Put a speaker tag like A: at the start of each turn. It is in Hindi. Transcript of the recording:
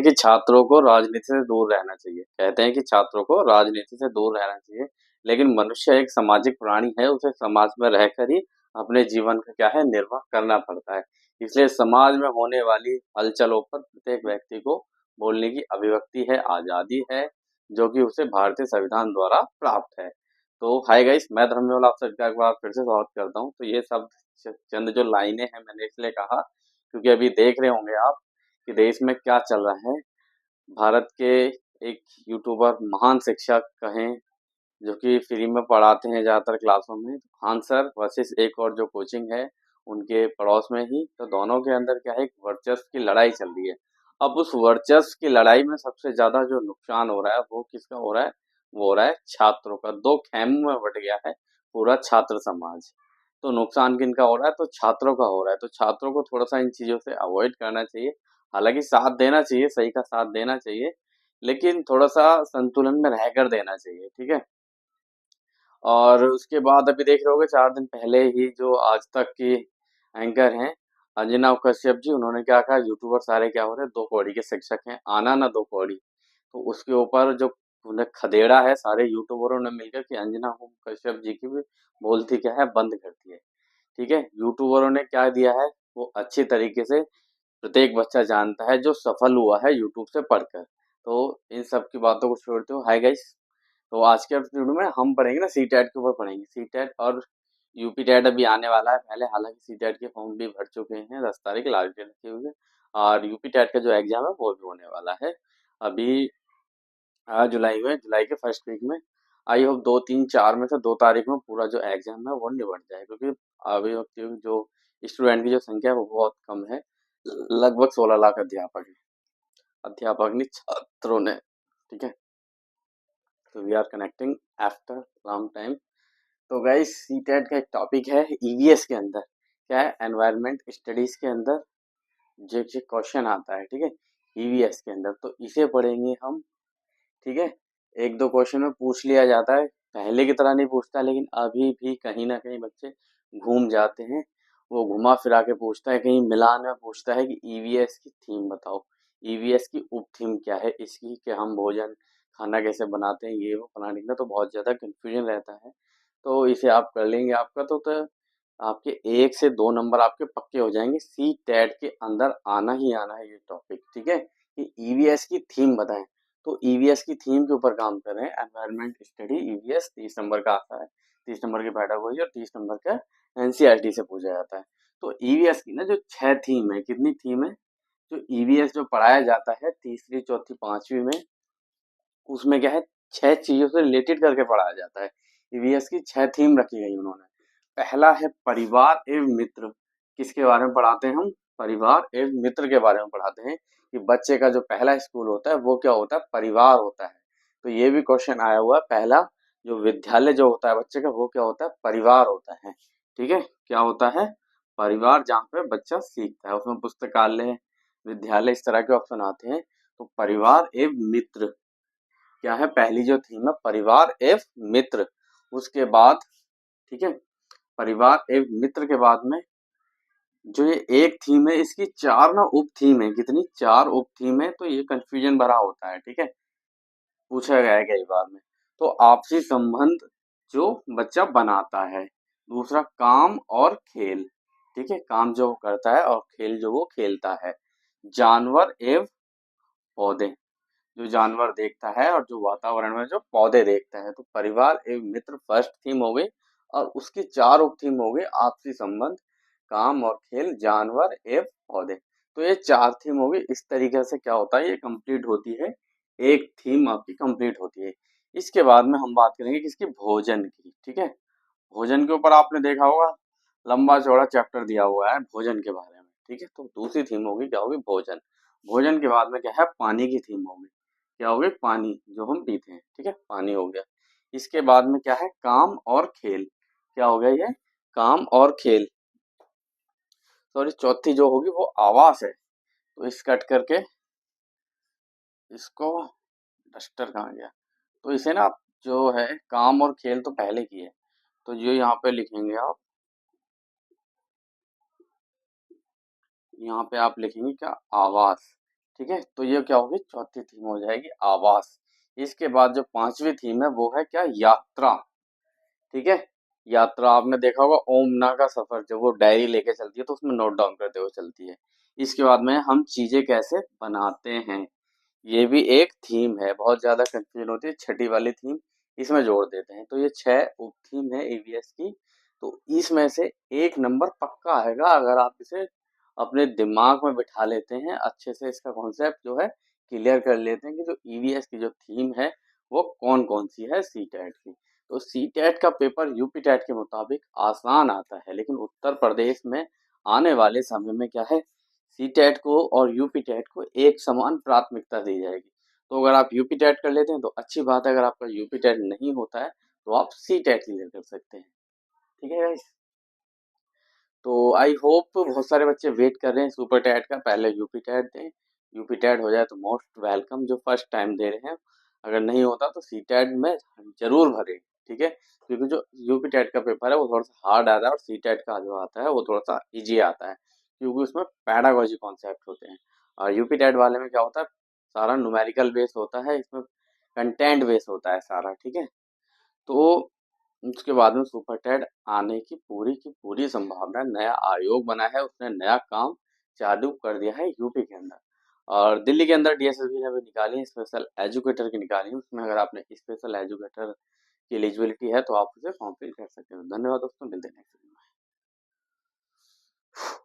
A: कि छात्रों को राजनीति से दूर रहना चाहिए। कहते हैं कि छात्रों को राजनीति से दूर रहना चाहिए, लेकिन मनुष्य एक सामाजिक प्राणी है, उसे समाज में रहकर ही अपने जीवन का क्या है निर्वाह करना पड़ता है। इसलिए समाज में होने वाली हलचलों पर प्रत्येक व्यक्ति को बोलने की अभिव्यक्ति है, आजादी है, जो कि उसे भारतीय संविधान द्वारा प्राप्त है। तो हाय गाइस, मैं धर्मयोल आपसे एक बार फिर से स्वागत करता हूँ। तो ये सब चंद जो लाइनें हैं मैंने इसलिए कहा क्योंकि अभी देख रहे होंगे आप कि देश में क्या चल रहा है। भारत के एक यूट्यूबर महान शिक्षक कहें जो कि फ्री में पढ़ाते हैं ज़्यादातर क्लासों में, खान सर वर्सेस एक और जो कोचिंग है उनके पड़ोस में ही, तो दोनों के अंदर क्या है एक वर्चस्व की लड़ाई चल रही है। अब उस वर्चस्व की लड़ाई में सबसे ज्यादा जो नुकसान हो रहा है वो किसका हो रहा है? वो हो रहा है छात्रों का। दो खेमों में बट गया है पूरा छात्र समाज। तो नुकसान किनका हो रहा है? तो छात्रों का हो रहा है। तो छात्रों को थोड़ा सा इन चीजों से अवॉइड करना चाहिए। हालांकि साथ देना चाहिए, सही का साथ देना चाहिए, लेकिन थोड़ा सा संतुलन में रहकर देना चाहिए। ठीक है। और उसके बाद अभी देख रहे होगे 4 दिन पहले ही जो आज तक की एंकर हैं अंजना कश्यप जी, उन्होंने क्या कहा, यूट्यूबर सारे क्या हो रहे हैं, 2 कौड़ी के शिक्षक हैं, आना ना 2 कौड़ी। तो उसके ऊपर जो उन्हें खदेड़ा है सारे यूट्यूबरों ने मिलकर कि अंजना कश्यप जी की भी बोलती क्या है बंद करती है। ठीक है। यूट्यूबरों ने क्या दिया है वो अच्छी तरीके से प्रत्येक बच्चा जानता है जो सफल हुआ है यूट्यूब से पढ़कर। तो इन सब की बातों को छोड़ते हो, हाय गाइस, तो आज के एपिसोड में हम पढ़ेंगे ना सी टेट के ऊपर पढ़ेंगे। सी टेट और यूपी टेट अभी आने वाला है पहले, हालांकि सी टेट के फॉर्म भी भर चुके हैं, 10 तारीख लास्ट डेट रखी हुई है। और यूपी टेट का जो एग्जाम है वो भी होने वाला है अभी जुलाई के फर्स्ट वीक में। आई होप 2, 3, 4 में से 2 तारीख में पूरा जो एग्जाम है वो निबट जाए, क्योंकि अभी वक्त की जो स्टूडेंट की जो संख्या है वो बहुत कम है। लगभग 16 लाख अध्यापक नहीं छात्रों ने। ठीक है। तो we are connecting after long time. तो गाइस सी टेट का एक टॉपिक है ईवीएस के अंदर, क्या है, एनवायरमेंट स्टडीज के अंदर जो क्वेश्चन आता है। ठीक है। ईवीएस के अंदर तो इसे पढ़ेंगे हम। ठीक है। 1-2 क्वेश्चन में पूछ लिया जाता है, पहले की तरह नहीं पूछता, लेकिन अभी भी कहीं ना कहीं बच्चे घूम जाते हैं। वो घुमा फिरा के पूछता है, कहीं मिलान में पूछता है कि ईवीएस की थीम बताओ, ईवीएस की उप थीम क्या है इसकी, कि हम भोजन खाना कैसे बनाते हैं, ये वो फलाने का, तो बहुत ज्यादा कंफ्यूजन रहता है। तो इसे आप कर लेंगे आपका तो आपके 1 से 2 नंबर आपके पक्के हो जाएंगे। सी टेट के अंदर आना ही आना है ये टॉपिक। ठीक है। कि ईवीएस की थीम बताएं। तो ईवीएस की थीम के ऊपर काम कर रहे हैं, एनवायरमेंट स्टडी ईवीएस। 30 नंबर का आता है, 30 नंबर की पेडागोजी और 30 नंबर का एनसीईआरटी से पूछा जाता है। तो ईवीएस की ना जो 6 थीम है, कितनी थीम है जो ईवीएस जो पढ़ाया जाता है तीसरी चौथी पांचवी में, उसमें क्या है 6 चीजों से रिलेटेड करके पढ़ाया जाता है। ईवीएस की 6 थीम रखी गई उन्होंने। पहला है परिवार एवं मित्र। किसके बारे में पढ़ाते हैं हम? परिवार एवं मित्र के बारे में पढ़ाते हैं कि बच्चे का जो पहला स्कूल होता है वो क्या होता है? परिवार होता है। तो ये भी क्वेश्चन आया हुआ है, पहला जो विद्यालय जो होता है बच्चे का वो क्या होता है? परिवार होता है। ठीक है। क्या होता है? परिवार, जहाँ पे बच्चा सीखता है। उसमें पुस्तकालय, विद्यालय, इस तरह के ऑप्शन आते हैं। तो परिवार एवं मित्र क्या है? पहली जो थीम है परिवार एवं मित्र। उसके बाद, ठीक है, परिवार एवं मित्र के बाद में जो ये एक थीम है इसकी 4 ना उप थीम है। कितनी? 4 उप थीम है। तो ये कंफ्यूजन भरा होता है। ठीक है। पूछा गया है कई बार में। तो आपसी संबंध जो बच्चा बनाता है। दूसरा काम और खेल। ठीक है। काम जो वो करता है और खेल जो वो खेलता है। जानवर एवं पौधे, जो जानवर देखता है और जो वातावरण में जो पौधे देखता है। तो परिवार एवं मित्र फर्स्ट थीम हो गई, और उसकी 4 उप थीम हो गई, आपसी संबंध, काम और खेल, जानवर एवं पौधे। तो ये 4 थीम हो गई। इस तरीके से क्या होता है, ये कंप्लीट होती है, एक थीम आपकी कंप्लीट होती है। इसके बाद में हम बात करेंगे किसकी? भोजन की। ठीक है। भोजन के ऊपर आपने देखा होगा लंबा चौड़ा चैप्टर दिया हुआ है भोजन के बारे में। ठीक है। तो दूसरी थीम होगी क्या होगी? भोजन। भोजन के बाद में क्या है? पानी की थीम होगी। क्या हो गई? पानी जो हम पीते हैं। ठीक है। पानी हो गया। इसके बाद में क्या है? काम और खेल। क्या हो गया ये? काम और खेल। सॉरी, चौथी जो होगी वो आवास है। तो इस कट करके इसको, डस्टर कहाँ गया, तो इसे ना जो है काम और खेल तो पहले की है, तो जो यहाँ पे लिखेंगे आप, यहाँ पे आप लिखेंगे क्या? आवास। ठीक है, तो ये क्या होगी, चौथी थीम हो जाएगी आवास। इसके बाद जो पांचवी थीम है वो है क्या, यात्रा। ठीक है, यात्रा आपने देखा होगा ओमना का सफर, जब वो डायरी लेके चलती है तो उसमें नोट डाउन करते हुए चलती है। इसके बाद में हम चीजें कैसे बनाते हैं, ये भी एक थीम है, बहुत ज्यादा कंफ्यूजन होती है, छठी वाली थीम इसमें जोड़ देते हैं। तो ये 6 उप थीम है ईवीएस की। तो इसमें से एक नंबर पक्का आएगा अगर आप इसे अपने दिमाग में बिठा लेते हैं, अच्छे से इसका कॉन्सेप्ट जो है क्लियर कर लेते हैं कि जो ईवीएस की जो थीम है वो कौन कौन सी है सी टेट की। तो सी टेट का पेपर यूपी टेट के मुताबिक आसान आता है, लेकिन उत्तर प्रदेश में आने वाले समय में क्या है, सी टेट को और यूपी टेट को एक समान प्राथमिकता दी जाएगी। तो अगर आप यूपी टेट कर लेते हैं तो अच्छी बात है, अगर आपका यूपी टेट नहीं होता है तो आप सी टेट क्लियर कर सकते हैं। ठीक है गाइस, तो आई होप बहुत सारे बच्चे वेट कर रहे हैं सुपर टेट का, पहले यूपी टेट दें, यूपी टेट हो जाए तो मोस्ट वेलकम जो फर्स्ट टाइम दे रहे हैं। अगर नहीं होता तो सी टेट में जरूर भरें। ठीक है, क्योंकि जो यूपी टेट का पेपर है वो थोड़ा सा हार्ड आता है और सी टेट का जो आता है वो थोड़ा सा इजी आता है, क्योंकि उसमें पैडागोजी कॉन्सेप्ट होते हैं। और यूपी टेट वाले में क्या होता है, सारा न्यूमेरिकल बेस होता है, इसमें कंटेंट बेस होता है सारा। ठीक है, तो उसके बाद में सुपर टेट आने की पूरी संभावना है। नया आयोग बना है, उसने नया काम चालू कर दिया है यूपी के अंदर। और दिल्ली के अंदर डीएसएसबी ने भी निकाली है, स्पेशल एजुकेटर की निकाली है। उसमें अगर आपने स्पेशल एजुकेटर की एलिजिबिलिटी है तो आप उसे फॉर्म फिल कर सकते हो। धन्यवाद दोस्तों, मिलते हैं नेक्स्ट वीडियो में।